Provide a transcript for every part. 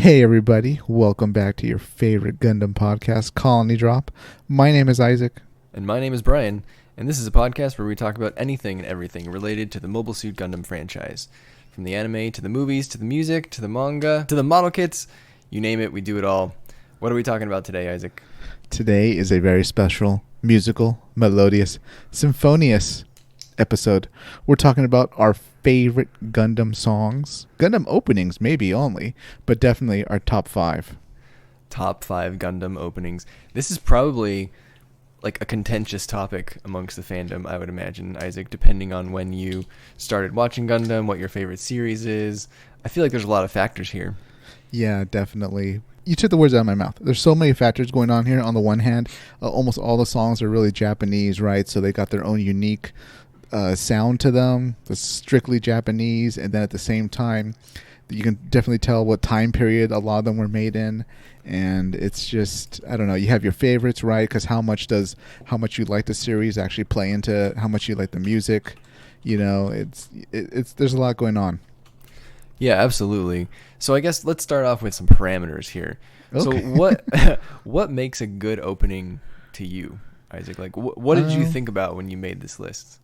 Hey everybody, welcome back to your favorite Gundam podcast, Colony Drop. My name is Isaac. And my name is Brian, and this is a podcast where we talk about anything and everything related to the Mobile Suit Gundam franchise. From the anime, to the movies, to the music, to the manga, to the model kits, you name it, we do it all. What are we talking about today, Isaac? Today is a very special, musical, melodious, symphonious episode. We're talking about our favorite Gundam songs. Gundam openings, maybe only, but definitely our top 5. Top 5 Gundam openings. This is probably like a contentious topic amongst the fandom, I would imagine, Isaac, depending on when you started watching Gundam, what your favorite series is. I feel like there's a lot of factors here. Yeah, definitely. You took the words out of my mouth. There's so many factors going on here. On the one hand, almost all the songs are really Japanese, right? So they got their own unique sound to them. It's strictly Japanese. And then at the same time, you can definitely tell what time period a lot of them were made in. And it's just, I don't know, you have your favorites, right? Because how much you like the series actually play into how much you like the music? You know, it's there's a lot going on. Yeah, absolutely. So I guess let's start off with some parameters here. Okay. So what makes a good opening to you, Isaac? Like, what did you think about when you made this list?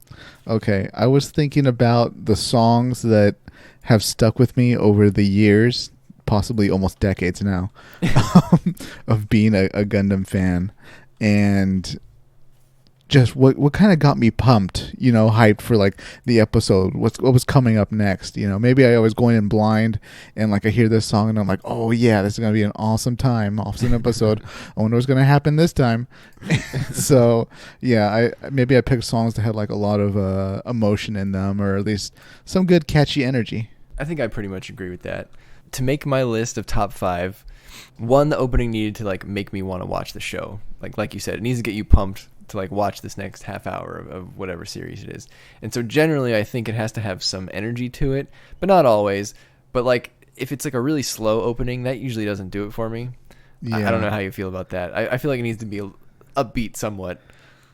Okay, I was thinking about the songs that have stuck with me over the years, possibly almost decades now, of being a Gundam fan, and just what kind of got me pumped, you know, hyped for like the episode, what was coming up next. You know, maybe I was going in blind and like I hear this song and I'm like, oh yeah, this is gonna be an awesome episode. I wonder what's gonna happen this time. So yeah, I picked songs that had like a lot of emotion in them, or at least some good catchy energy. I think I pretty much agree with that. To make my list of top 5, one, the opening needed to like make me want to watch the show. Like you said, it needs to get you pumped to like watch this next half hour of whatever series it is. And so generally I think it has to have some energy to it, but not always. But like if it's like a really slow opening, that usually doesn't do it for me. Yeah. I don't know how you feel about that. I feel like it needs to be upbeat somewhat.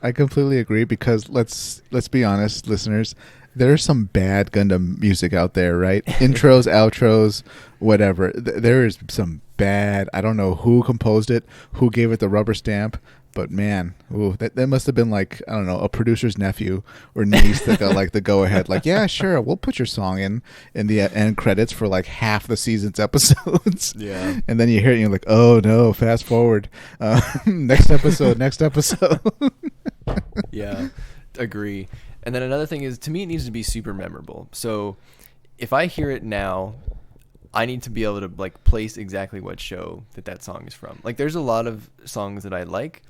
I completely agree, because let's be honest, listeners, there's some bad Gundam music out there, right? Intros, outros, whatever. There is some bad. I don't know who composed it, who gave it the rubber stamp, but man, that must have been like, I don't know, a producer's nephew or niece that got like the go ahead, like, yeah, sure, we'll put your song in the end credits for like half the season's episodes. Yeah. And then you hear it and you're like, oh no, fast forward. Next episode. Yeah, agree. And then another thing is, to me, it needs to be super memorable. So if I hear it now, I need to be able to like place exactly what show that song is from. Like there's a lot of songs that I like,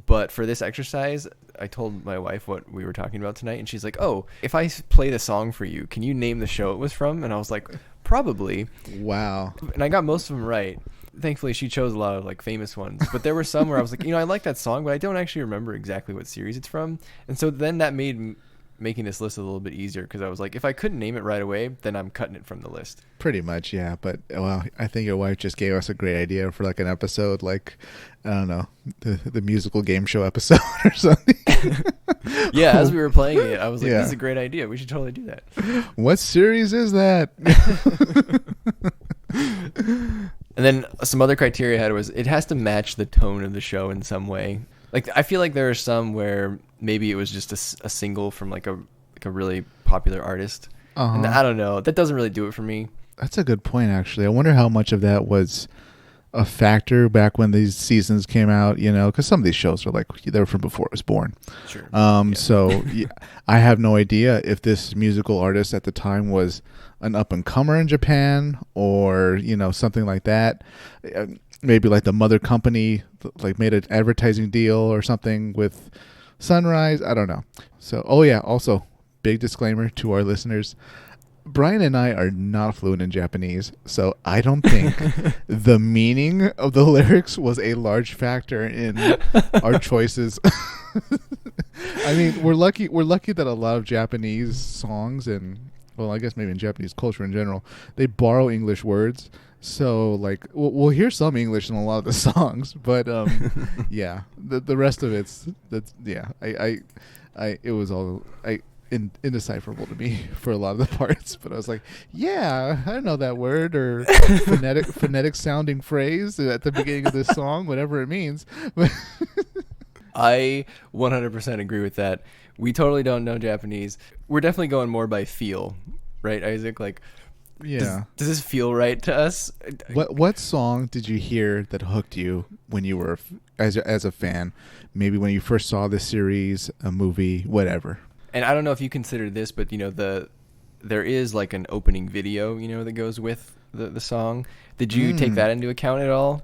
but for this exercise, I told my wife what we were talking about tonight, and she's like, oh, if I play the song for you, can you name the show it was from? And I was like, probably. Wow. And I got most of them right. Thankfully, she chose a lot of like famous ones, but there were some where I was like, I like that song, but I don't actually remember exactly what series it's from. And so then that made making this list a little bit easier, because I was like, if I couldn't name it right away, then I'm cutting it from the list. Pretty much, yeah. But well, I think your wife just gave us a great idea for like an episode, like, I don't know, the musical game show episode or something. Yeah, as we were playing it, I was like, This is a great idea. We should totally do that. What series is that? And then some other criteria I had was it has to match the tone of the show in some way. Like I feel like there are some where maybe it was just a single from like a really popular artist. Uh-huh. And I don't know. That doesn't really do it for me. That's a good point, actually. I wonder how much of that was a factor back when these seasons came out, because some of these shows are like, they were from before I was born. Sure. So I have no idea if this musical artist at the time was an up-and-comer in Japan, or, something like that. Maybe like the mother company like made an advertising deal or something with Sunrise. I don't know. So, also big disclaimer to our listeners. Brian and I are not fluent in Japanese, so I don't think the meaning of the lyrics was a large factor in our choices. I mean, we're lucky that a lot of Japanese songs, and well, I guess maybe in Japanese culture in general, they borrow English words. So like we'll hear some English in a lot of the songs, but yeah, the rest of it was all indecipherable to me for a lot of the parts. But I was like, yeah, I know that word or phonetic sounding phrase at the beginning of this song, whatever it means. I 100% agree with that. We totally don't know Japanese. We're definitely going more by feel, right, Isaac? Like, Yeah. does this feel right to us? What song did you hear that hooked you when you were as a fan? Maybe when you first saw the series, a movie, whatever. And I don't know if you consider this, but there is like an opening video, that goes with the song. Did you take that into account at all?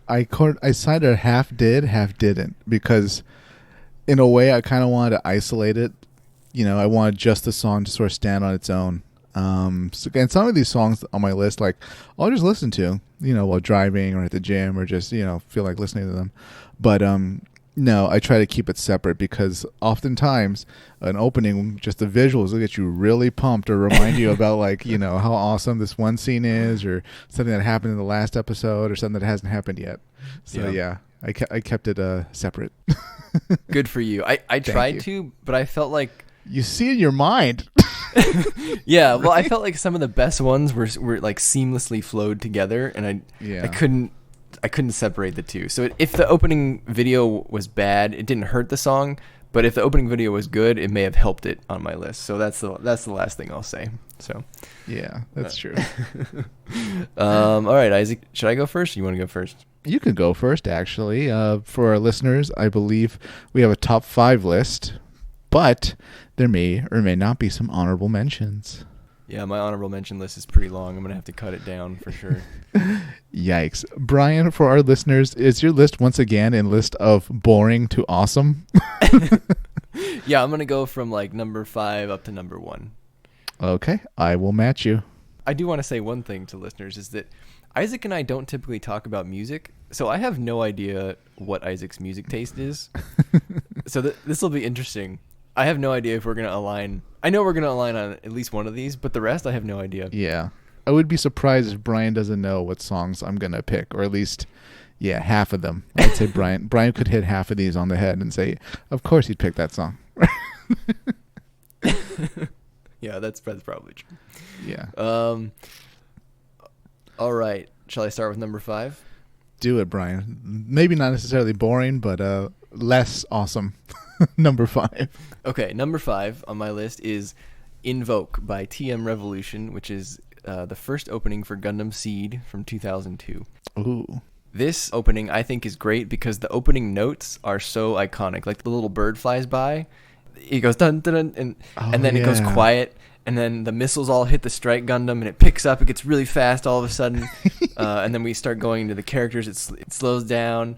I kind of half did, half didn't, because in a way I kind of wanted to isolate it. I wanted just the song to sort of stand on its own. And some of these songs on my list, like, I'll just listen to, while driving or at the gym or just, feel like listening to them. But no, I try to keep it separate because oftentimes an opening, just the visuals will get you really pumped or remind you about like, how awesome this one scene is or something that happened in the last episode or something that hasn't happened yet. So yeah, I kept it separate. Good for you. I tried to, but I felt like you see in your mind. Yeah, well, I felt like some of the best ones were like seamlessly flowed together, and I couldn't separate the two. So if the opening video was bad, it didn't hurt the song, but if the opening video was good, it may have helped it on my list. So that's the last thing I'll say. So yeah, that's true. All right, Isaac, should I go first? Or you want to go first? You can go first, actually. For our listeners, I believe we have a top 5 list, but there may or may not be some honorable mentions. Yeah, my honorable mention list is pretty long. I'm going to have to cut it down for sure. Yikes. Brian, for our listeners, is your list once again in list of boring to awesome? Yeah, I'm going to go from like number 5 up to number 1. Okay, I will match you. I do want to say one thing to listeners is that Isaac and I don't typically talk about music, so I have no idea what Isaac's music taste is. So this will be interesting. I have no idea if we're going to align. I know we're going to align on at least one of these, but the rest I have no idea. Yeah. I would be surprised if Brian doesn't know what songs I'm going to pick, or at least, half of them. I'd say Brian could hit half of these on the head and say, of course he'd pick that song. Yeah, that's probably true. Yeah. All right. Shall I start with number 5? Do it, Brian. Maybe not necessarily boring, but less awesome. Number 5. Okay, number 5 on my list is Invoke by TM Revolution, which is the first opening for Gundam Seed from 2002. Ooh. This opening I think is great because the opening notes are so iconic. Like the little bird flies by, it goes dun dun, dun and then it goes quiet, and then the missiles all hit the Strike Gundam, and it picks up. It gets really fast all of a sudden, and then we start going into the characters. It slows down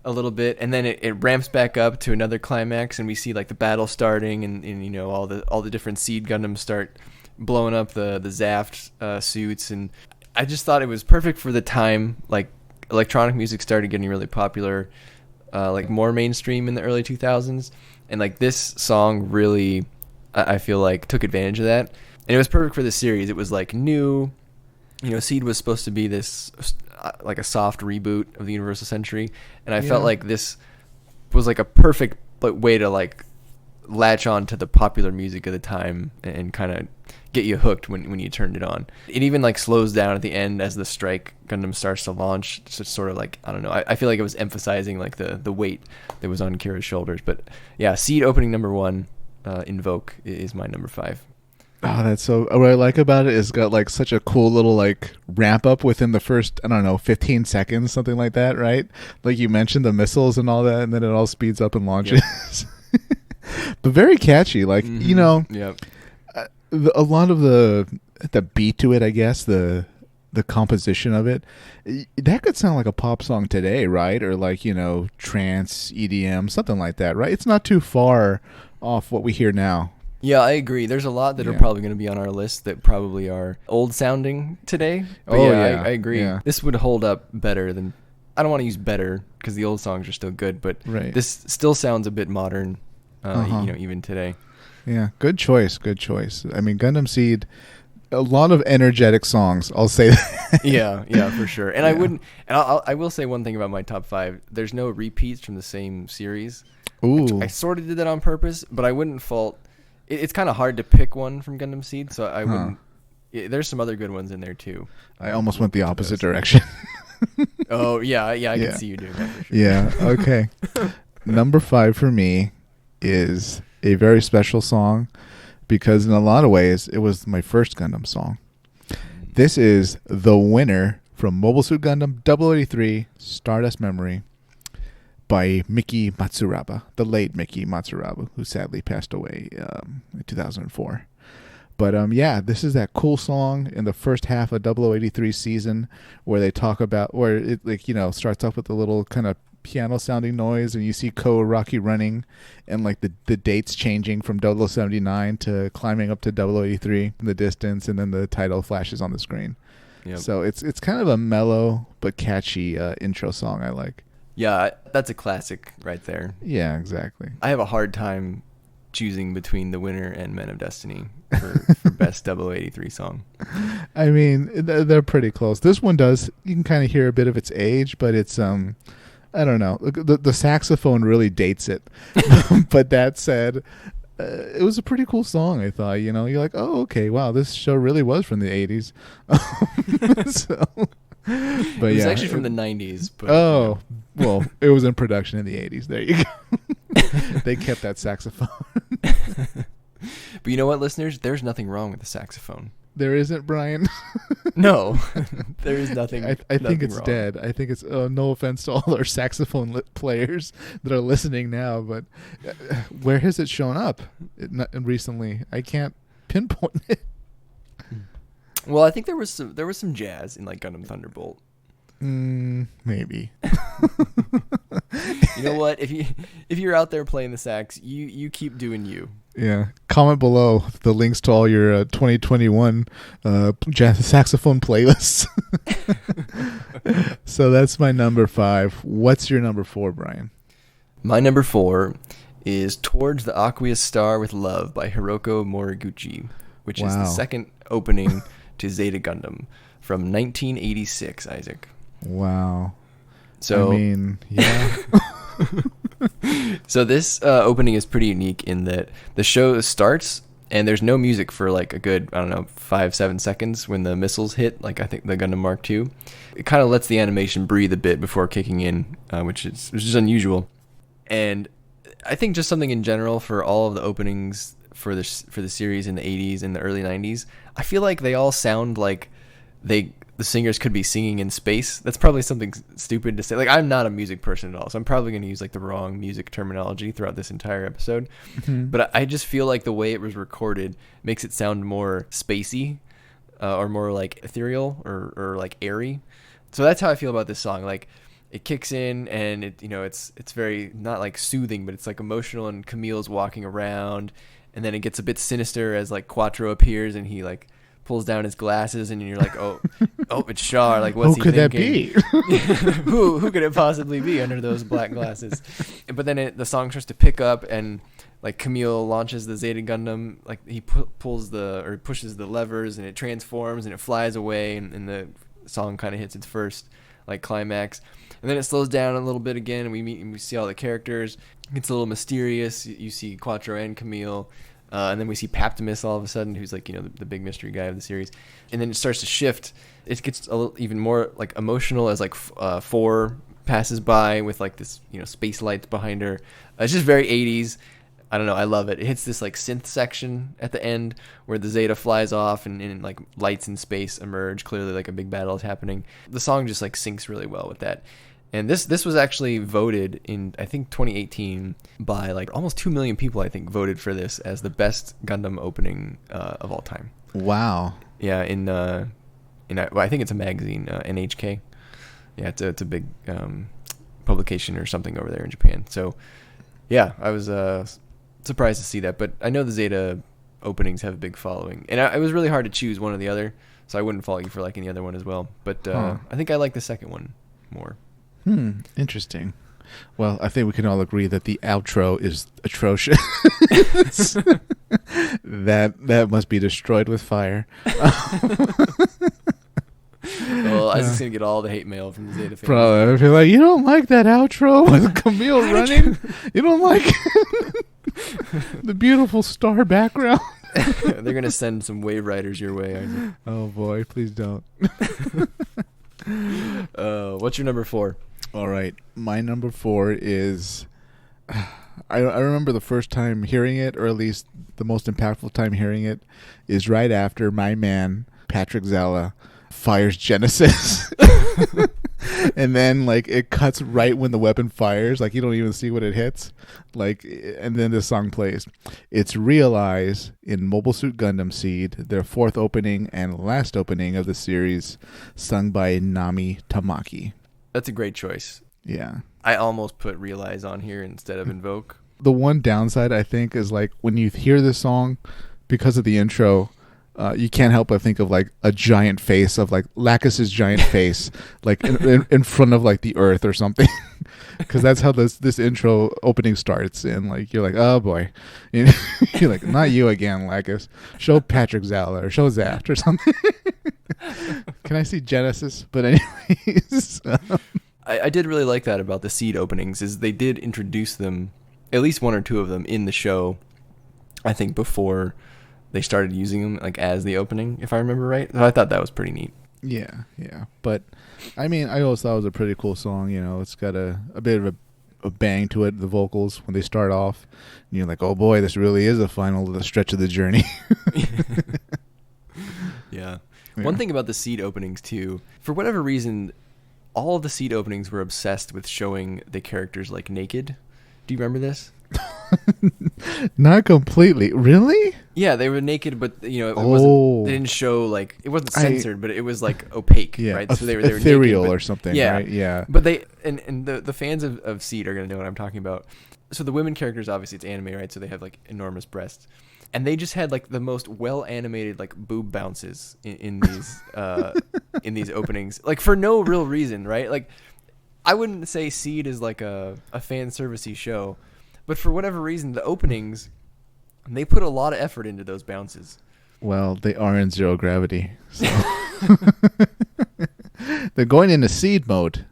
a little bit, and then it ramps back up to another climax, and we see like the battle starting, and all the different Seed Gundams start blowing up the Zaft suits, and I just thought it was perfect for the time. Like electronic music started getting really popular, like more mainstream in the early 2000s, and like this song really, I feel like, took advantage of that, and it was perfect for the series. It was like new. Seed was supposed to be this like a soft reboot of the Universal Century, and I felt like this was like a perfect way to like latch on to the popular music of the time and kind of get you hooked when you turned it on. It even like slows down at the end as the Strike Gundam starts to launch. So it's sort of like, I don't know, I feel like it was emphasizing like the weight that was on Kira's shoulders. But yeah, Seed opening number 1, Invoke is my number 5. Oh, that's so. What I like about it is got like such a cool little like ramp up within the first, I don't know, 15 seconds, something like that, right? Like you mentioned the missiles and all that, and then it all speeds up and launches. Yep. But very catchy, like Yep. A lot of the beat to it, I guess, the composition of it, that could sound like a pop song today, right? Or like trance, EDM, something like that, right? It's not too far off what we hear now. Yeah, I agree. There's a lot that are probably going to be on our list that probably are old sounding today. But I agree. Yeah. This would hold up better than, I don't want to use better because the old songs are still good, but this still sounds a bit modern, even today. Yeah, good choice. I mean, Gundam Seed, a lot of energetic songs, I'll say that. yeah, for sure. And I will say one thing about my top 5. There's no repeats from the same series. Ooh. I sort of did that on purpose, but I wouldn't fault It's kind of hard to pick one from Gundam Seed, so I Huh. wouldn't. There's some other good ones in there too. I almost went the opposite direction. Oh yeah, I Yeah. can see you doing that for sure. Yeah. Okay. Number 5 for me is a very special song because in a lot of ways it was my first Gundam song. This is The Winner from Mobile Suit Gundam 083 Stardust Memory by Miki Matsuraba, the late Miki Matsuraba, who sadly passed away in 2004. But yeah, this is that cool song in the first half of 0083 season where they talk about, where it starts off with a little kind of piano sounding noise and you see Ko Araki running and like the dates changing from 0079 to climbing up to 0083 in the distance, and then the title flashes on the screen. Yep. So it's kind of a mellow but catchy intro song I like. Yeah, that's a classic right there. Yeah, exactly. I have a hard time choosing between The Winner and Men of Destiny for best 0083 song. I mean, they're pretty close. This one does, you can kind of hear a bit of its age, but it's I don't know. The saxophone really dates it. But that said, it was a pretty cool song, I thought. You're like, oh, okay, wow, this show really was from the 80s. But It was yeah, actually from the 90s. But, oh, well, it was in production in the 80s. There you go. They kept that saxophone. But you know what, listeners? There's nothing wrong with the saxophone. There isn't, Brian. No, there is nothing. I think nothing it's wrong. dead. I think it's no offense to all our saxophone players that are listening now, but where has it shown up recently? I can't pinpoint it. Well, I think there was some jazz in like Gundam Thunderbolt. Maybe. You know what? If you're out there playing the sax, you keep doing you. Yeah. Comment below the links to all your 2021 jazz saxophone playlists. So that's my number 5. What's your number 4, Brian? My number 4 is Towards the Aqueous Star with Love by Hiroko Moriguchi, which is the second opening to Zeta Gundam from 1986, Isaac. Wow. So I mean, yeah. So this opening is pretty unique in that the show starts and there's no music for like a good, 5-7 seconds when the missiles hit, like I think the Gundam Mark II. It kind of lets the animation breathe a bit before kicking in, which is unusual. And I think just something in general for all of the openings for the series in the 80s and the early 90s, I feel like they all sound like the singers could be singing in space. That's probably something stupid to say. Like, I'm not a music person at all, so I'm probably going to use like the wrong music terminology throughout this entire episode. Mm-hmm. But I just feel like the way it was recorded makes it sound more spacey, or more like ethereal or like airy. So that's how I feel about this song. Like, it kicks in and it's very not like soothing, but it's like emotional, and Camille's walking around, and then it gets a bit sinister as like Quattro appears and he like pulls down his glasses, and you're like, oh, it's Char. Like, what's Who he could thinking? that be? Who could it possibly be under those black glasses? But then the song starts to pick up, and like Camille launches the Zeta Gundam. Like he pushes the levers, and it transforms and it flies away, and the song kind of hits its first like climax, and then it slows down a little bit again, and we see all the characters. It gets a little mysterious. You see Quattro and Camille. And then we see Paptimus all of a sudden, who's like, the big mystery guy of the series. And then it starts to shift. It gets a little even more like emotional as like 4 passes by with like this, space lights behind her. It's just very 80s. I don't know. I love it. It hits this like synth section at the end where the Zeta flies off and like lights in space emerge. Clearly like a big battle is happening. The song just like syncs really well with that. And this was actually voted in, I think, 2018 by like almost 2 million people, I think, voted for this as the best Gundam opening of all time. Wow. Yeah, I think it's a magazine, NHK. Yeah, it's a big publication or something over there in Japan. So, yeah, I was surprised to see that. But I know the Zeta openings have a big following. And it was really hard to choose one or the other, so I wouldn't fault you for liking the other one as well. But I think I like the second one more. Interesting. Well, I think we can all agree that the outro is atrocious. That must be destroyed with fire. Well, I was just going to get all the hate mail from the Zeta fans. Probably. I feel like, you don't like that outro with Camille running? You don't like it? The beautiful star background. They're gonna send some wave riders your way, Isaac. Oh boy, please don't. What's your number 4? All right, my number 4 is. I remember the first time hearing it, or at least the most impactful time hearing it, is right after my man Patrick Zala fires Genesis. And then like it cuts right when the weapon fires, like you don't even see what it hits, like, and then the song plays. It's Realize in Mobile Suit Gundam Seed, their 4th opening and last opening of the series, sung by Nami Tamaki. That's a great choice. Yeah, I almost put Realize on here instead of Invoke. the one downside I think is like when you hear this song, because of the intro, you can't help but think of like a giant face of like Lacus's giant face, like in front of like the earth or something, because that's how this intro opening starts, and like you're like, oh boy, you're like, not you again, Lacus. Show Patrick Zala or show Zaft or something. Can I see Genesis? But anyways, I did really like that about the Seed openings, is they did introduce them, at least 1 or 2 of them in the show, I think before they started using them like as the opening, if I remember right. So I thought that was pretty neat. yeah. But I mean, I always thought it was a pretty cool song. You know, it's got a bit of a bang to it. The vocals when they start off, and you're like, oh boy, this really is a final stretch of the journey. Yeah. One thing about the Seed openings too, for whatever reason, all of the Seed openings were obsessed with showing the characters like naked. Do you remember this? Not completely. Really? Yeah, they were naked, but you know, it wasn't. They didn't show like it wasn't censored, but it was like opaque, Yeah, right? So they were ethereal naked, or something, yeah, right? Yeah. But they and the fans of Seed are gonna know what I'm talking about. So the women characters, obviously it's anime, right? So they have like enormous breasts, and they just had like the most well animated like boob bounces in these in these openings, like for no real reason, right? Like I wouldn't say Seed is like a fan servicey show. But for whatever reason, the openings, they put a lot of effort into those bounces. Well, they are in zero gravity. So. They're going into Seed mode.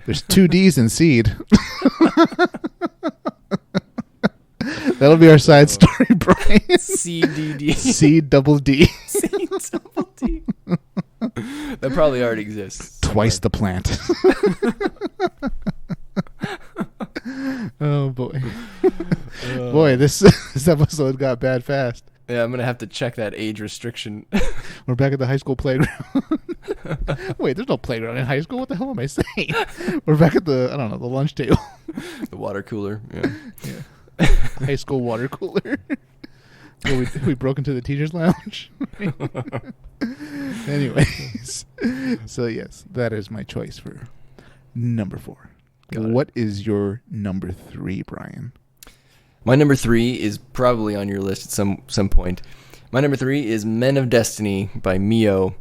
There's 2 Ds in Seed. That'll be our side story, Brian. CDD. Seed double D. Seed double D. That probably already exists. Twice the plant. Oh boy. Boy, this episode got bad fast. Yeah, I'm gonna have to check that age restriction. We're back at the high school playground. Wait, there's no playground in high school. What the hell am I saying? We're back at the lunch table. The water cooler. Yeah. High school water cooler. we broke into the teacher's lounge. Anyways, so yes, that is my choice for number 4. What is your number 3, Brian? My number 3 is probably on your list at some point. My number 3 is Men of Destiny by Mio,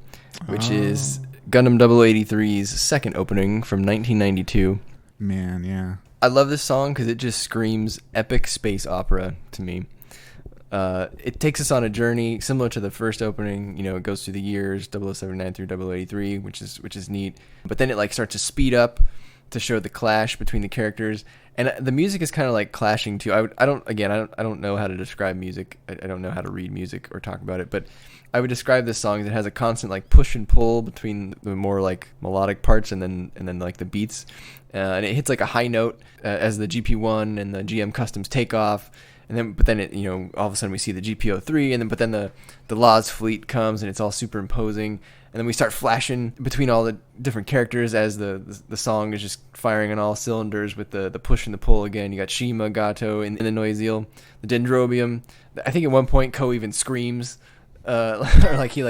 which is Gundam 083's second opening from 1992. Man, yeah. I love this song because it just screams epic space opera to me. It takes us on a journey similar to the first opening. You know, it goes through the years 0079 through 0083, which is neat. But then it like starts to speed up to show the clash between the characters, and the music is kind of like clashing too. I don't know how to describe music. I don't know how to read music or talk about it, but I would describe this song as it has a constant like push and pull between the more like melodic parts and then like the beats, and it hits like a high note as the GP1 and the GM customs take off. But then it, you know, all of a sudden we see the GP03, but then the Laz fleet comes and it's all superimposing, and then we start flashing between all the different characters as the song is just firing on all cylinders with the push and the pull again. You got Shima, Gato, in the Noisiel, the Dendrobium. I think at one point Ko even screams, or like he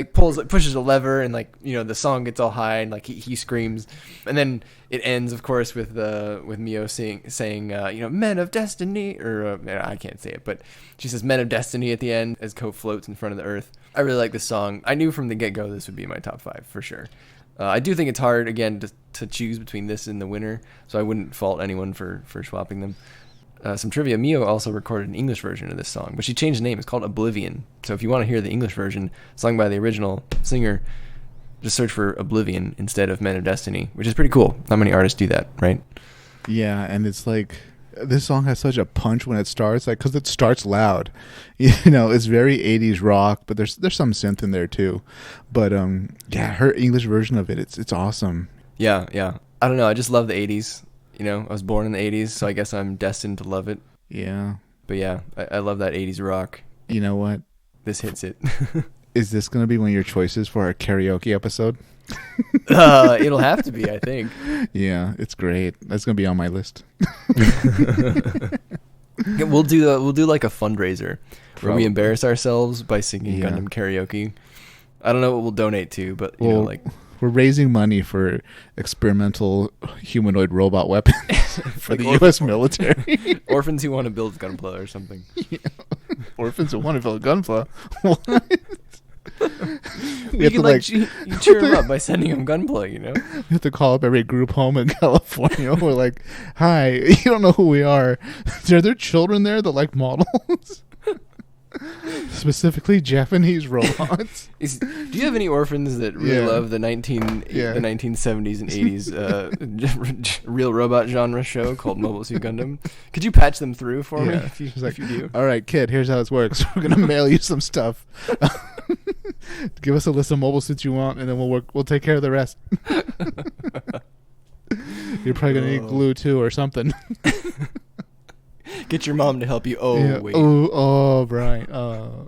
pushes a lever, and like, you know, the song gets all high and like he screams, and then it ends, of course, with Mio saying you know, Men of Destiny, or I can't say it, but she says Men of Destiny at the end as Ko floats in front of the Earth. I really like this song. I knew from the get-go this would be my top 5 for sure. I do think it's hard again to choose between this and the winner, so I wouldn't fault anyone for swapping them. Some trivia: Mio also recorded an English version of this song, but she changed the name. It's called Oblivion. So if you want to hear the English version sung by the original singer, just search for Oblivion instead of Men of Destiny, which is pretty cool. Not many artists do that, right? Yeah, and it's like this song has such a punch when it starts, like because it starts loud. It's very 80s rock, but there's some synth in there too. But yeah, her English version of it's awesome. Yeah. I don't know. I just love the 80s. I was born in the 80s, so I guess I'm destined to love it. Yeah. But yeah, I love that 80s rock. You know what? This hits it. Is this going to be one of your choices for our karaoke episode? It'll have to be, I think. Yeah, it's great. That's going to be on my list. Yeah, we'll do like a fundraiser where we Probably. embarrass ourselves by singing Yeah. Gundam karaoke. I don't know what we'll donate to, but Well, we're raising money for experimental humanoid robot weapons for Like the orphan- U.S. military. orphans who want to build Gunpla or something. Orphans who want to build Gunpla. What? You can you cheer them up by sending them Gunpla. We have to call up every group home in California. We're like, hi, you don't know who we are. Are there children there that like models? Specifically Japanese robots. Do you have any orphans that really Yeah. love the 1970s and 80s real robot genre show called Mobile Suit Gundam? Could you patch them through for me if you, She's like, if you do? all right, kid, here's how this works. We're going to mail you some stuff. Give us a list of mobile suits you want, and then we'll take care of the rest. You're probably going to need glue, too, or something. Get your mom to help you. Oh, Yeah. wait. Oh, Brian. Oh,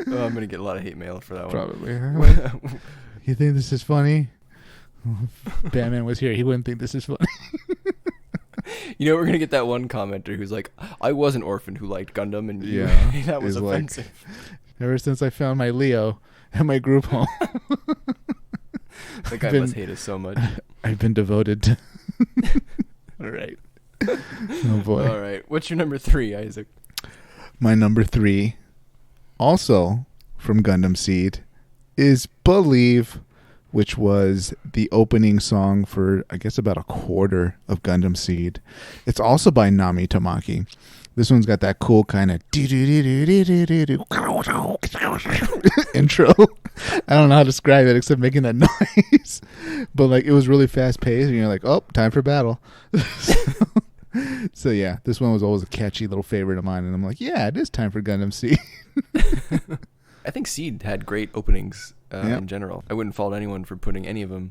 I'm going to get a lot of hate mail for that one. probably. You think this is funny? If Batman was here, he wouldn't think this is funny. We're going to get that one commenter who's like, I was an orphan who liked Gundam, and Yeah, that was he's like, offensive. Ever since I found my Leo at my group home, That guy been- must hate us so much. I've been devoted to... All right. Oh, boy. All right. What's your number 3, Isaac? My number 3, also from Gundam Seed, is Believe, which was the opening song for, I guess, about a quarter of Gundam Seed. It's also by Nami Tamaki. This one's got that cool kind of intro. I don't know how to describe it except making that noise. But like it was really fast paced and you're like, oh, time for battle. So yeah, this one was always a catchy little favorite of mine, and I'm like, yeah, it is time for Gundam Seed. I think Seed had great openings Yep. in general. I wouldn't fault anyone for putting any of them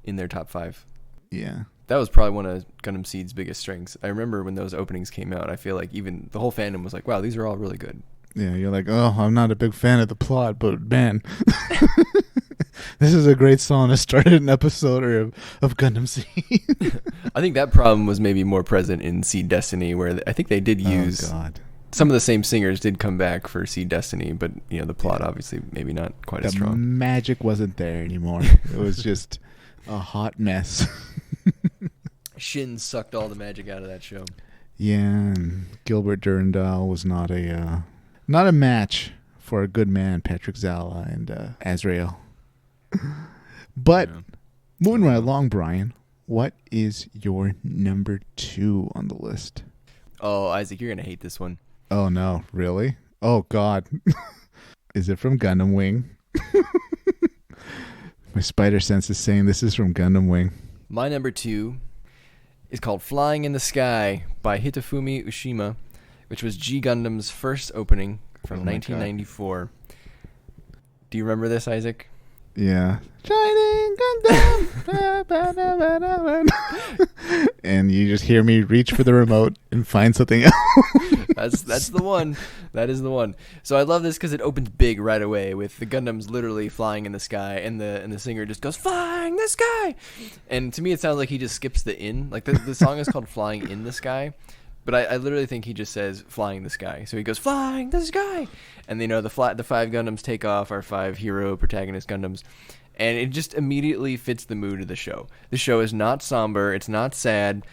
in their top 5. Yeah. That was probably one of Gundam Seed's biggest strengths. I remember when those openings came out, I feel like even the whole fandom was like, wow, these are all really good. Yeah, you're like, oh, I'm not a big fan of the plot, but man, this is a great song that started an episode of Gundam Seed. I think that problem was maybe more present in Seed Destiny, where I think they did use... Oh, God. Some of the same singers did come back for Seed Destiny, but the plot obviously maybe not quite as The strong. magic wasn't there anymore. It was just a hot mess. Shin sucked all the magic out of that show. Yeah, and Gilbert Durandal was not a match for a good man, Patrick Zala and Azrael. But Yeah. moving right along, Brian, what is your number 2 on the list? Oh, Isaac, you're going to hate this one. Oh no, really? Oh God. Is it from Gundam Wing? My spider sense is saying this is from Gundam Wing. My number 2 is called Flying in the Sky by Hitofumi Ushima, which was G Gundam's first opening from Oh my 1994. Do you remember this, Isaac? Yeah. Shining Gundam. And you just hear me reach for the remote and find something else. That's the one. That is the one. So I love this because it opens big right away with the Gundams literally flying in the sky, and the singer just goes flying the sky. And to me, it sounds like he just skips the in. Like the song is called Flying in the Sky, but I literally think he just says flying the sky. So he goes flying the sky, and the 5 Gundams take off, our 5 hero protagonist Gundams. And it just immediately fits the mood of the show. The show is not somber. It's not sad.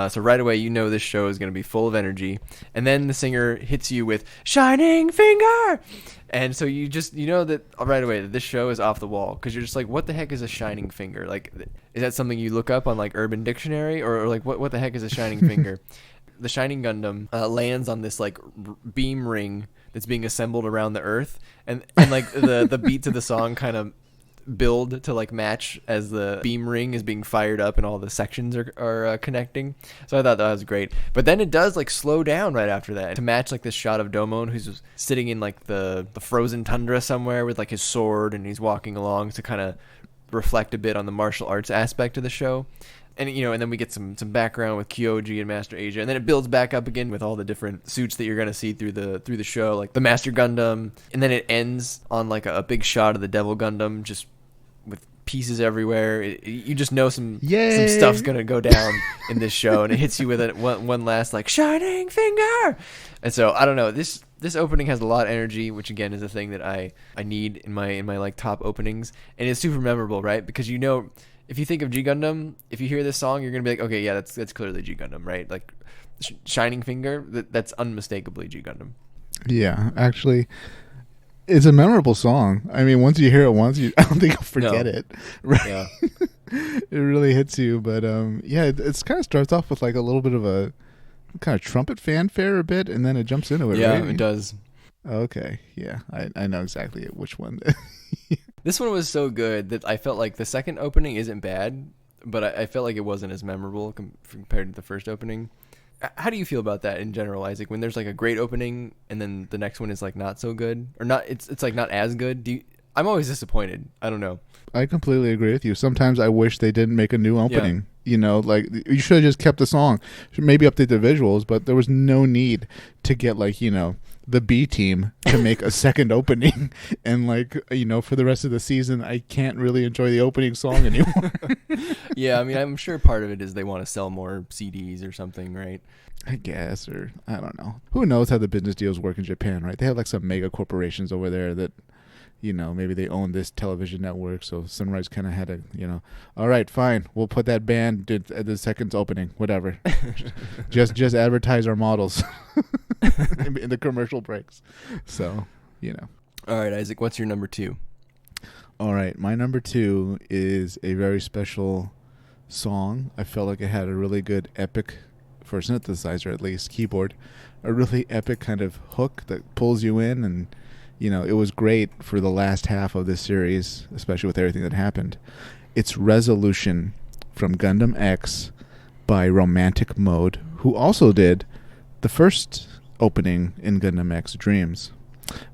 So right away, this show is going to be full of energy. And then the singer hits you with Shining Finger. And so you know that right away that this show is off the wall. Because you're just like, what the heck is a shining finger? Like, is that something you look up on like Urban Dictionary? Or like, what the heck is a shining finger? The Shining Gundam lands on this like beam ring that's being assembled around the Earth. And like the beats of the song kind of build to like match as the beam ring is being fired up and all the sections are connecting. So I thought that was great. But then it does like slow down right after that to match like this shot of Domon who's sitting in like the frozen tundra somewhere with like his sword, and he's walking along to kind of reflect a bit on the martial arts aspect of the show. And and then we get some background with Kyoji and Master Asia, and then it builds back up again with all the different suits that you're gonna see through the show, like the Master Gundam, and then it ends on like a big shot of the Devil Gundam, just with pieces everywhere. You just know some stuff's gonna go down in this show, and it hits you with one last like shining finger. And so I don't know, this opening has a lot of energy, which again is a thing that I need in my like top openings, and it's super memorable, right? Because if you think of G Gundam, if you hear this song, you're gonna be like, okay, yeah, that's clearly G Gundam, right? Like Shining Finger, that's unmistakably G Gundam. Yeah, actually, it's a memorable song. I mean, once you hear it once, I don't think you'll forget it. Right? Yeah. It really hits you, but it's kind of starts off with like a little bit of a kind of trumpet fanfare a bit, and then it jumps into it. Yeah, right? It does. Okay, yeah, I know exactly which one. This one was so good that I felt like the second opening isn't bad, but I felt like it wasn't as memorable compared to the first opening. How do you feel about that in general, Isaac? When there's like a great opening and then the next one is like not so good, or not, it's like not as good. I'm always disappointed. I don't know. I completely agree with you. Sometimes I wish they didn't make a new opening. Yeah. Like you should have just kept the song. Maybe update the visuals, but there was no need to get like the B team to make a second opening, and like for the rest of the season I can't really enjoy the opening song anymore. Yeah, I mean, I'm sure part of it is they want to sell more CDs or something, right? I guess, or I don't know. Who knows how the business deals work in Japan, right? They have like some mega corporations over there that maybe they own this television network, so Sunrise kind of had a, all right, fine, we'll put that band at the second opening, whatever. just advertise our models in the commercial breaks. So, All right, Isaac, what's your number 2? All right, my number 2 is a very special song. I felt like it had a really good epic, for a synthesizer at least, keyboard, a really epic kind of hook that pulls you in, and it was great for the last half of this series, especially with everything that happened. It's Resolution from Gundam X by Romantic Mode, who also did the first opening in Gundam X Dreams.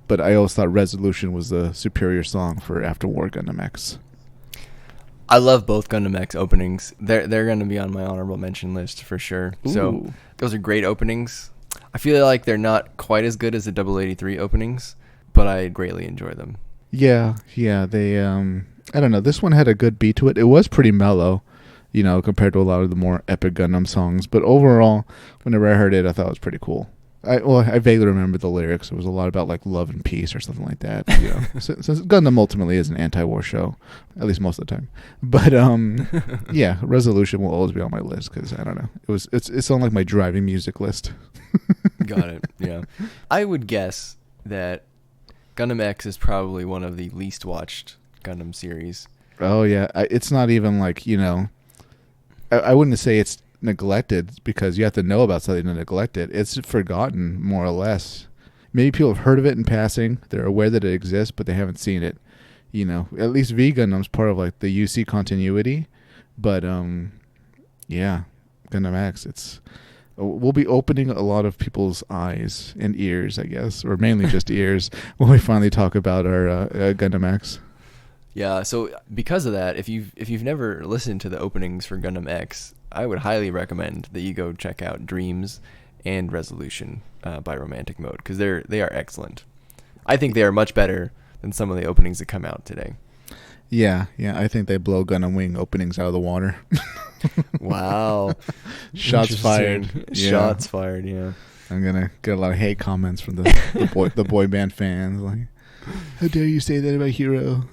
But I always thought Resolution was the superior song for After War Gundam X. I love both Gundam X openings. They're going to be on my honorable mention list for sure. Ooh. So those are great openings. I feel like they're not quite as good as the 083 openings, but I greatly enjoy them. Yeah, they, I don't know, this one had a good beat to it. It was pretty mellow, compared to a lot of the more epic Gundam songs, but overall, whenever I heard it, I thought it was pretty cool. I vaguely remember the lyrics. It was a lot about like love and peace or something like that. Since Gundam ultimately is an anti-war show, at least most of the time. But yeah, Resolution will always be on my list because I don't know. It's on like my driving music list. Got it. Yeah, I would guess that Gundam X is probably one of the least watched Gundam series. Oh yeah, it's not even like I wouldn't say it's neglected because you have to know about something to neglect it. It's forgotten more or less. Maybe people have heard of it in passing. They're aware that it exists, but they haven't seen it. At least V Gundam's part of like the UC continuity. But yeah, Gundam X. We'll be opening a lot of people's eyes and ears, I guess, or mainly just ears when we finally talk about our Gundam X. Yeah, so because of that, if you've never listened to the openings for Gundam X, I would highly recommend that you go check out Dreams and Resolution by Romantic Mode because they are excellent. I think they are much better than some of the openings that come out today. Yeah, I think they blow Gundam Wing openings out of the water. Wow. Shots fired. Yeah. Shots fired, yeah. I'm going to get a lot of hate comments from the boy band fans. Like, how dare you say that about Hero?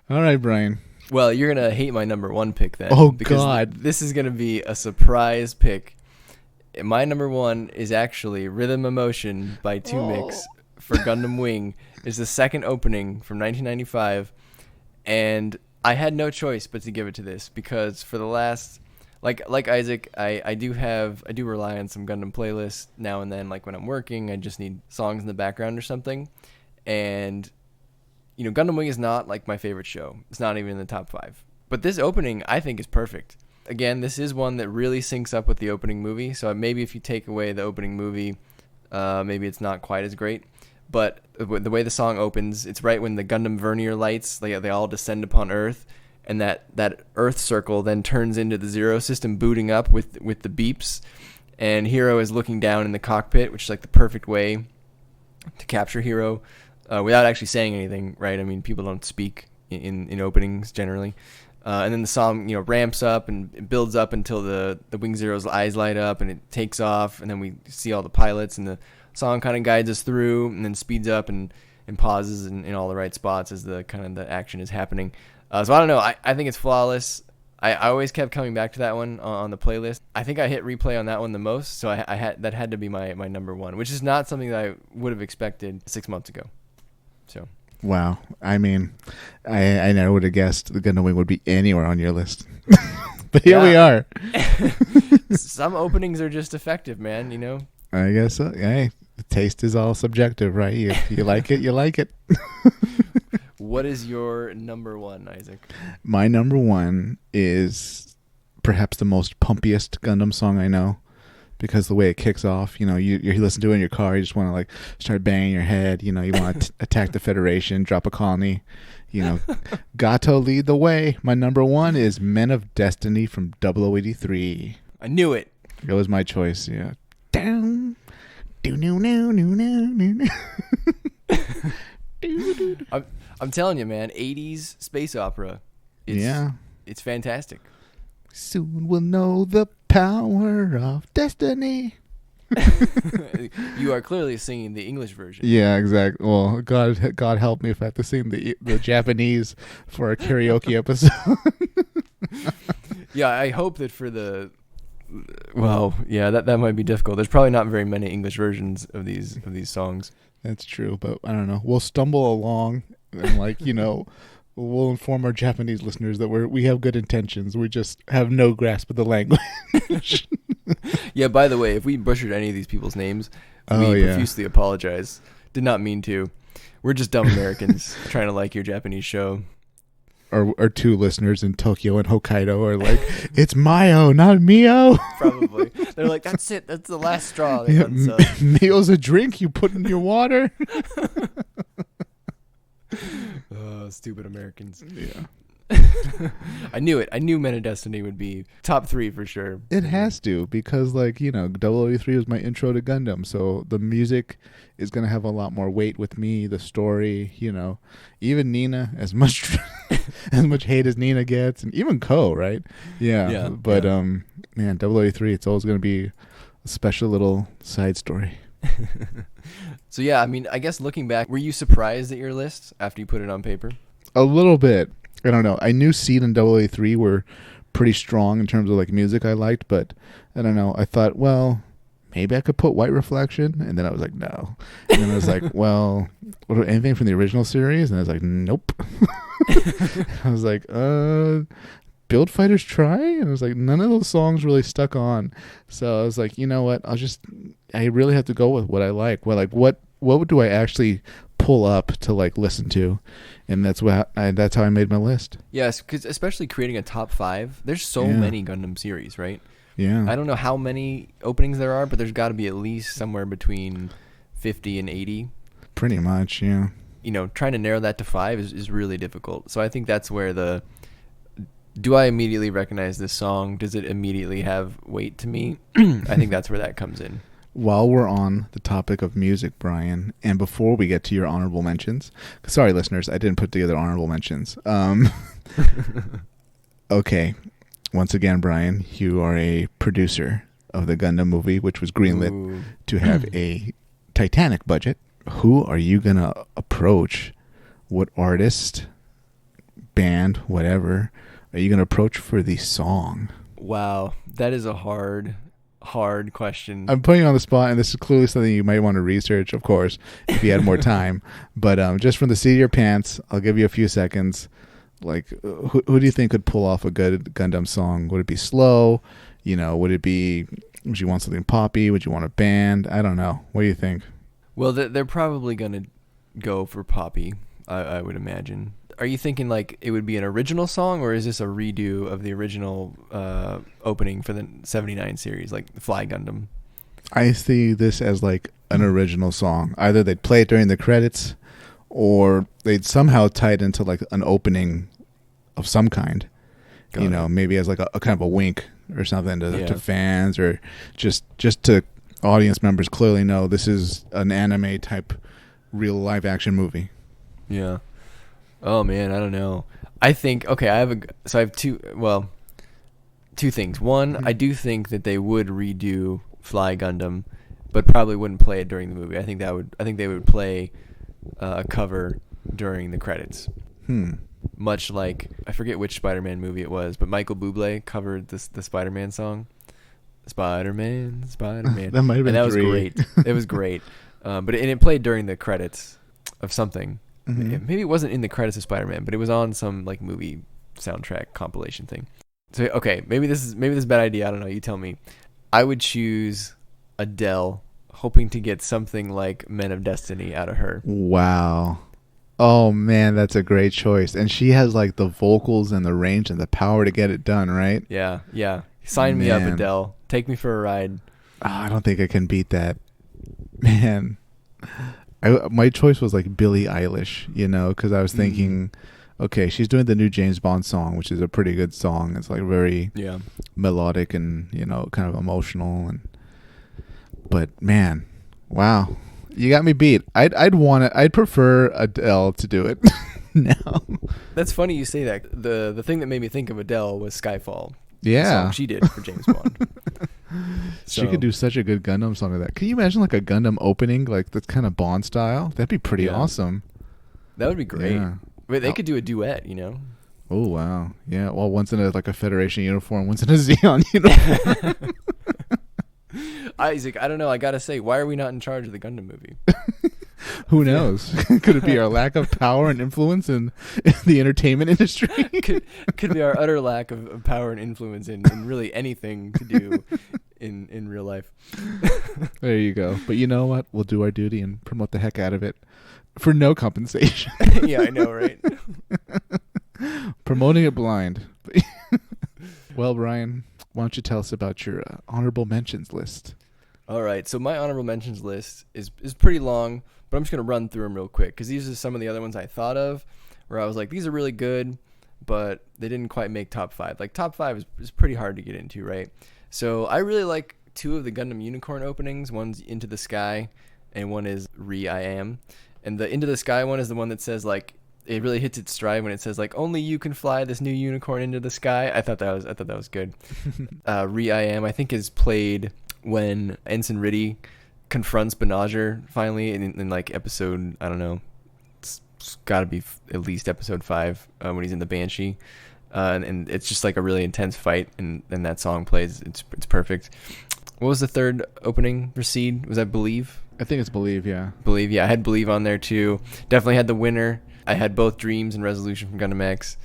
All right, Brian. Well, you're going to hate my number 1 pick then. Oh, God. This is going to be a surprise pick. My number 1 is actually Rhythm Emotion by 2Mix for Gundam Wing. It's the second opening from 1995, and I had no choice but to give it to this because for the last, like Isaac, I do rely on some Gundam playlists now and then. Like when I'm working, I just need songs in the background or something, and Gundam Wing is not like my favorite show. It's not even in the top 5. But this opening, I think, is perfect. Again, this is one that really syncs up with the opening movie. So maybe if you take away the opening movie, maybe it's not quite as great. But the way the song opens, it's right when the Gundam Vernier lights, they all descend upon Earth. And that Earth circle then turns into the Zero system booting up with the beeps. And Hero is looking down in the cockpit, which is like the perfect way to capture Hero without actually saying anything, right? I mean, people don't speak in openings generally. And then the song, ramps up and it builds up until the Wing Zero's eyes light up and it takes off. And then we see all the pilots and the song kind of guides us through and then speeds up and pauses in all the right spots as the action is happening. So I don't know. I think it's flawless. I always kept coming back to that one on the playlist. I think I hit replay on that one the most, so that had to be my number one, which is not something that I would have expected 6 months ago. So. Wow. I mean, I never would have guessed the Gundam Wing would be anywhere on your list. But here we are. Some openings are just effective, man, I guess so. Hey, the taste is all subjective, right? You like it, you like it. What is your number one, Isaac? My number one is perhaps the most pumpiest Gundam song I know, because the way it kicks off, you listen to it in your car, you just want to start banging your head, you want to attack the Federation, drop a colony, Gato lead the way. My number one is Men of Destiny from 0083. I knew it. It was my choice, yeah. Down. Do-no-no-no-no-no. I'm telling you, man, 80s space opera. It's fantastic. Soon we'll know the power of destiny. You are clearly singing the English version. Yeah, exactly. Well, God help me if I have to sing the Japanese for a karaoke episode. Yeah, I hope that for the... Well, yeah, that might be difficult. There's probably not very many English versions of these songs. That's true, but I don't know. We'll stumble along and we'll inform our Japanese listeners that we have good intentions. We just have no grasp of the language. Yeah, by the way, if we butchered any of these people's names, we profusely apologize. Did not mean to. We're just dumb Americans trying to like your Japanese show. Our two listeners in Tokyo and Hokkaido are like, it's Mayo, not Mio. Probably. They're like, that's it. That's the last straw. Mio's a drink you put in your water. Oh, stupid Americans. Yeah. I knew it. I knew Men of Destiny would be top 3 for sure. It has to, because 0083 was my intro to Gundam, so the music is going to have a lot more weight with me, the story, even Nina, as much hate as Nina gets, and even Ko, right? Yeah. But man, 0083, it's always going to be a special little side story. So yeah, I mean, I guess looking back, were you surprised at your list after you put it on paper? A little bit. I don't know. I knew Seed and 0083 were pretty strong in terms of music I liked, but I don't know. I thought, well, maybe I could put White Reflection, and then I was like, no. And then I was like, well, anything from the original series? And I was like, nope. I was like, Build Fighters Try? And I was like, none of those songs really stuck on. So I was like, you know what? I really have to go with what I like. Well, what do I actually pull up to listen to? And that's how I made my list. Yes, because especially creating a top 5, there's so many Gundam series, right? Yeah. I don't know how many openings there are, but there's got to be at least somewhere between 50 and 80. Pretty much, yeah. Trying to narrow that to 5 is really difficult. So I think that's where do I immediately recognize this song? Does it immediately have weight to me? I think that's where that comes in. While we're on the topic of music, Brian, and before we get to your honorable mentions, sorry, listeners, I didn't put together honorable mentions. Okay. Once again, Brian, you are a producer of the Gundam movie, which was greenlit to have a Titanic budget. Who are you going to approach? What artist, band, whatever, are you going to approach for the song? Wow, that is a hard question. I'm putting you on the spot, and this is clearly something you might want to research, of course, if you had more time. But just from the seat of your pants, I'll give you a few seconds. Who do you think could pull off a good Gundam song? Would it be slow? Would you want something poppy? Would you want a band? I don't know. What do you think? Well, they're probably going to go for poppy. I would imagine. Are you thinking like it would be an original song, or is this a redo of the original opening for the 79 series, like Fly Gundam? I see this as like an original song. Either they'd play it during the credits, or they'd somehow tie it into like an opening of some kind. Got it. Maybe as like a kind of a wink or something Yeah. to fans, or just to audience members clearly know this is an anime type real live action movie. Yeah. Oh man, I don't know. I think okay. I have two. Well, two things. One, I do think that they would redo Fly Gundam, but probably wouldn't play it during the movie. I think they would play a cover during the credits. Much like, I forget which Spider-Man movie it was, but Michael Bublé covered the Spider-Man song. Spider-Man. That might have been and that was 3. great. It was great. But it played during the credits of something. Maybe it wasn't in the credits of Spider-Man, but it was on some like movie soundtrack compilation thing. So okay, maybe this is a bad idea. I don't know. You tell me. I would choose Adele, hoping to get something like Men of Destiny out of her. Wow. Oh man, that's a great choice. And she has like the vocals and the range and the power to get it done, right? Yeah. Sign me up, Man. Adele. Take me for a ride. Oh, I don't think I can beat that. Man. My choice was like Billie Eilish, because I was thinking, okay, she's doing the new James Bond song, which is a pretty good song. It's like very melodic and, kind of emotional. But man, wow. You got me beat. I'd prefer Adele to do it now. That's funny you say that. The thing that made me think of Adele was Skyfall. Yeah. The song she did for James Bond. She could do such a good Gundam song like that. Can you imagine like a Gundam opening like that's kind of Bond style? That'd be pretty awesome. That would be great. Yeah. But they could do a duet, Oh wow. Yeah. Well, one's in a Federation uniform, one's in a Xeon uniform. Isaac, I don't know. I gotta say, why are we not in charge of the Gundam movie? Who knows? Could it be our lack of power and influence in the entertainment industry? could be our utter lack of power and influence in really anything to do in real life. There you go. But you know what? We'll do our duty and promote the heck out of it for no compensation. Yeah, I know, right? Promoting it blind. Well, Brian, why don't you tell us about your honorable mentions list? All right, so my honorable mentions list is pretty long, but I'm just going to run through them real quick because these are some of the other ones I thought of where I was like, these are really good, but they didn't quite make top 5. Like, top 5 is pretty hard to get into, right? So I really like 2 of the Gundam Unicorn openings. One's Into the Sky, and one is I Am. And the Into the Sky one is the one that says, like, it really hits its stride when it says, like, only you can fly this new unicorn into the sky. I thought that was good. I Am, I think, is played when Ensign Riddy confronts Benager finally in like episode, I don't know, it's got to be at least episode 5 when he's in the Banshee. And it's just like a really intense fight, and that song plays. It's perfect. What was the third opening? Recede? Was that Believe? I think it's Believe, yeah. Believe, yeah. I had Believe on there too. Definitely had the winner. I had both Dreams and Resolution from Gundam X.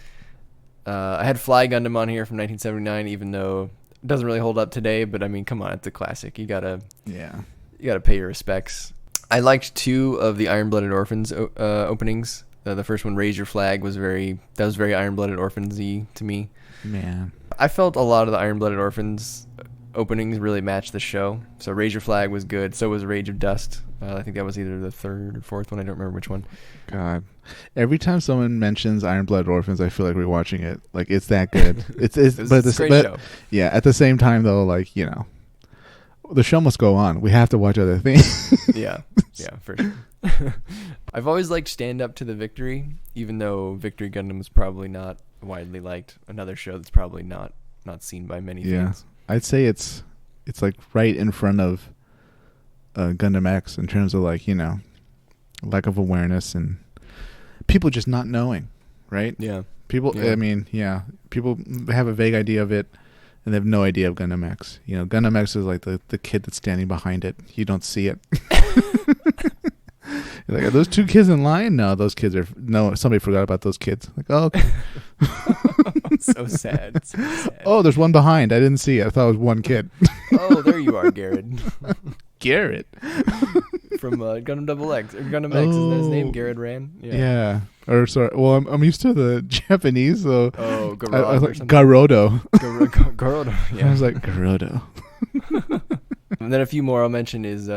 I had Fly Gundam on here from 1979, even though it doesn't really hold up today. But I mean, come on, it's a classic. You gotta pay your respects. I liked 2 of the Iron Blooded Orphans openings. The first one, Raise Your Flag, was very Iron Blooded Orphans-y to me. Man, I felt a lot of the Iron Blooded Orphans openings really matched the show. So Raise Your Flag was good. So was Rage of Dust. I think that was either the 3rd or 4th one. I don't remember which one. God, every time someone mentions Iron Blood Orphans, I feel like rewatching it. Like, it's that good. It's a great show. Yeah, at the same time though, like, the show must go on. We have to watch other things. Yeah, for sure. I've always liked Stand Up to the Victory, even though Victory Gundam is probably not widely liked. Another show that's probably not seen by many fans. I'd say it's like right in front of Gundam X in terms of like, lack of awareness and people just not knowing, right? Yeah. People, Yeah. I mean, people have a vague idea of it and they have no idea of Gundam X. Gundam X is like the kid that's standing behind it. You don't see it. You're like, are those 2 kids in line? No, those kids are, no, somebody forgot about those kids. Like, oh, okay. So sad. Oh, there's one behind. I didn't see it. I thought it was one kid. Oh, there you are, Garrett. Garrett. from Gundam Double X or Gundam X. Isn't that his name? Garrett Ran. Yeah. Or sorry. Well, I'm used to the Japanese, so Oh, I was like something. Garodo. Garodo. Yeah. I was like Garodo. And then a few more I'll mention is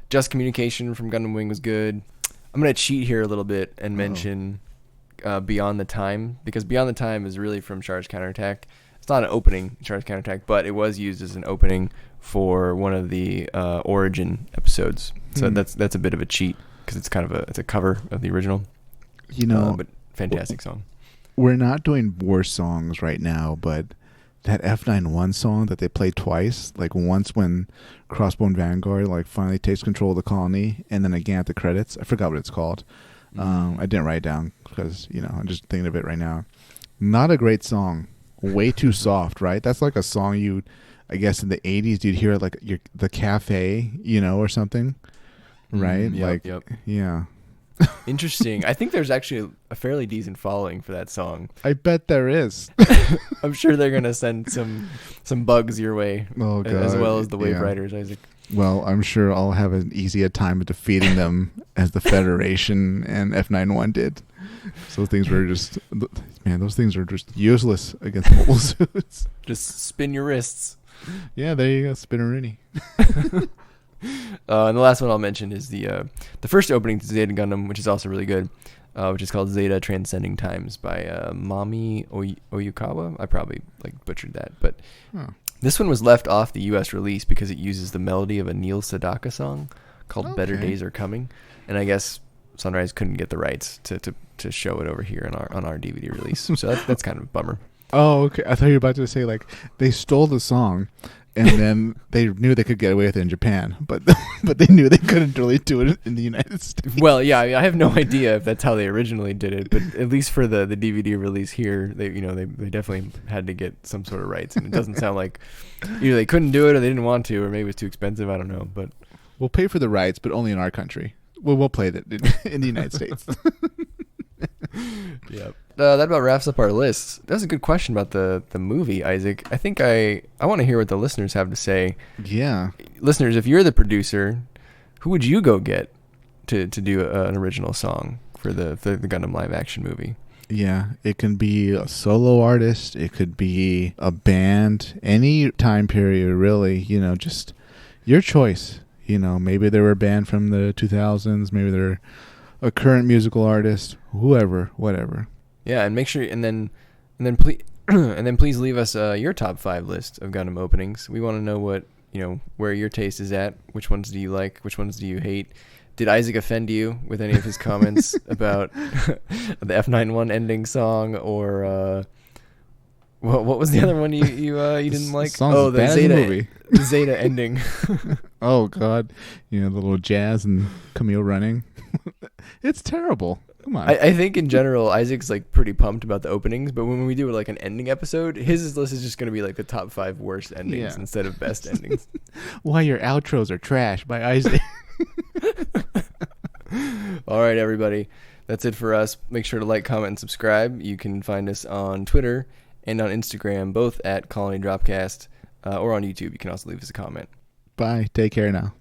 Just Communication from Gundam Wing was good. I'm gonna cheat here a little bit and mention Beyond the Time, because Beyond the Time is really from Charge Counterattack. It's not an opening Charge Counterattack, but it was used as an opening for one of the Origin episodes. So that's a bit of a cheat because it's it's a cover of the original. But fantastic song. We're not doing war songs right now, but that F91 song that they played twice, like once when Crossbone Vanguard like finally takes control of the colony, and then again at the credits. I forgot what it's called. I didn't write it down because I'm just thinking of it right now. Not a great song. Way too soft, right? That's like a song I guess in the 80s you'd hear at like the cafe, or something, right? Yep. Yeah. Interesting. I think there's actually a fairly decent following for that song. I bet there is. I'm sure they're gonna send some bugs your way, oh, God. as well as the Wave Riders, Isaac. Well, I'm sure I'll have an easier time of defeating them as the Federation and F91 did. So those things are just useless against mobile suits. Just spin your wrists. Yeah, there you go, spinnerini. And the last one I'll mention is the first opening to Zeta Gundam, which is also really good, which is called Zeta Transcending Times by Mami Oyukawa. I probably butchered that, but this one was left off the U.S. release because it uses the melody of a Neil Sedaka song called Better Days Are Coming, and I guess Sunrise couldn't get the rights to show it over here on our DVD release, so that's kind of a bummer. Oh, okay. I thought you were about to say they stole the song, and then they knew they could get away with it in Japan, but they knew they couldn't really do it in the United States. Well, yeah, I have no idea if that's how they originally did it, but at least for the DVD release here, they definitely had to get some sort of rights, and it doesn't sound like either they couldn't do it or they didn't want to, or maybe it was too expensive. I don't know, but we'll pay for the rights, but only in our country. We'll play that in the United States. Yep. That about wraps up our list. That was a good question about the movie, Isaac. I think I want to hear what the listeners have to say. Yeah. Listeners, if you're the producer, who would you go get to do an original song for the Gundam live action movie? Yeah, it can be a solo artist. It could be a band. Any time period, really. Just your choice. Maybe they were a band from the 2000s. Maybe they're a current musical artist. Whoever, whatever. Yeah, and make sure, and then please, please leave us your top 5 list of Gundam openings. We want to know what where your taste is at. Which ones do you like? Which ones do you hate? Did Isaac offend you with any of his comments about the F91 ending song, or what was the other one you didn't like? The Zeta movie. The Zeta ending. Oh God, the little jazz and Camille running. It's terrible. Come on. I think in general Isaac's pretty pumped about the openings, but when we do an ending episode, his list is just going to be the top 5 worst endings instead of best endings. Why your outros are trash by Isaac. All right, everybody. That's it for us. Make sure to like, comment, and subscribe. You can find us on Twitter and on Instagram, both at Colony Dropcast, or on YouTube. You can also leave us a comment. Bye. Take care now.